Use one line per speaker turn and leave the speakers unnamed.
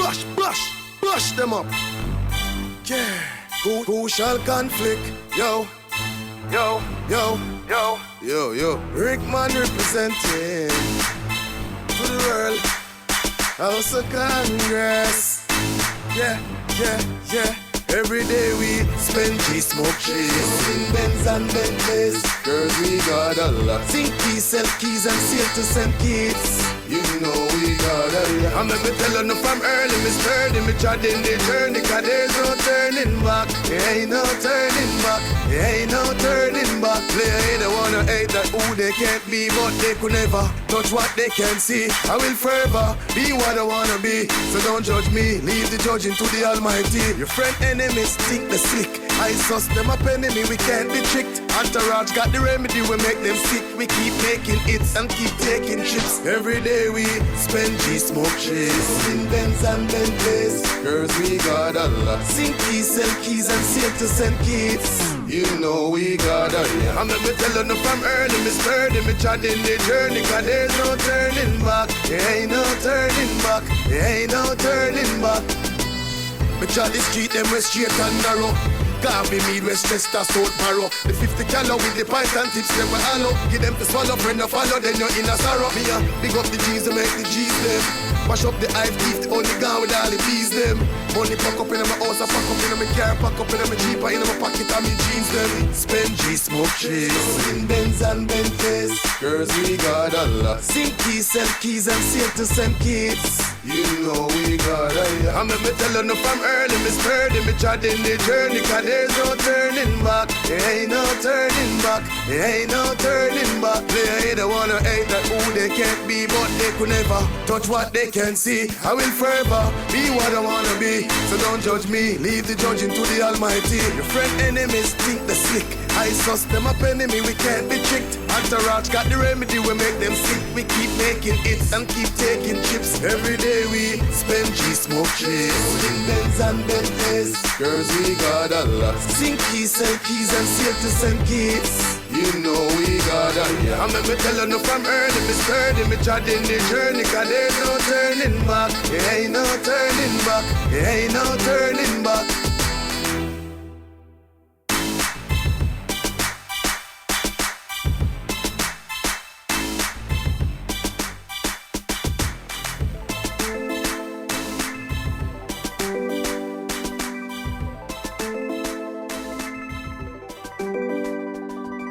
Bush them up. Yeah, who shall conflict? Yo. Rickman representing to the world. House of Congress. Yeah. Every day we spend G, smoke cheese in Benz and Bentleys. Girls, we got a lot. Sing keys, sell keys and sail to St. Kitts. You know we got a lot. I'm never telling you from early, me sturdy, me treading the journey, cause there's no turning back. There ain't no turning back. There ain't no turning back. They don't wanna hate that who they can't be, but they could never touch what they can see. I will forever be what I wanna be. So don't judge me, leave the judging to the Almighty. Your friend enemies think the slick. I sus them up enemy, we can't be tricked. Antourage got the remedy, we make them sick. We keep making hits and keep taking chips. Every day we spend G, smoke cheese in Benz and Bentleys. Girls, we got a lot. Sing keys, sell keys and sail to St. Kitts. You know we got a lot. I'm never telling you from early, me sturdy, me treading the journey, cause there's no turning back. There ain't no turning back. There ain't no turning back. Me try the street, them west straight and narrow. Garvey, Mead, Westchester, South Barrow. The 50 calo with the pint and tips, never hollow. Give them to swallow, friend or follow, then you're in a sorrow. Me big up the G's and make the G's them. Mash up the hive thief, the only gone with all the bees them. Money pack up in my house, I pack up in my car, pack up in my Jeep, in my pocket and my jeans them. Spend G, smoke cheese in Benz and Bentleys. Girls, we got a lot. Sing keys, sell keys and sail to St. Kitts. You know we got a lot. I'm never telling you from early, me sturdy, me treading the journey, cause there's no turning back. There ain't no turning back. There ain't no turning back. They don't wanna hate that who they can't be, but they could never touch what they can see. I will forever be what I wanna be. So don't judge me, leave the judging to the Almighty. Your friend enemies think the slick. I sus them up enemy, we can't be tricked. Antourage got the remedy, we make them sick. We keep making hits and keep taking chips. Every day we spend G, smoke cheese in Benz and Bentleys. Girls, we got a lot. Sing keys, sell keys and sail to St. Kitts. You know we got a lot. I'm never telling you from early, me sturdy, me treading the journey, cause there's no turning back. There ain't no turning back. There ain't no turning back.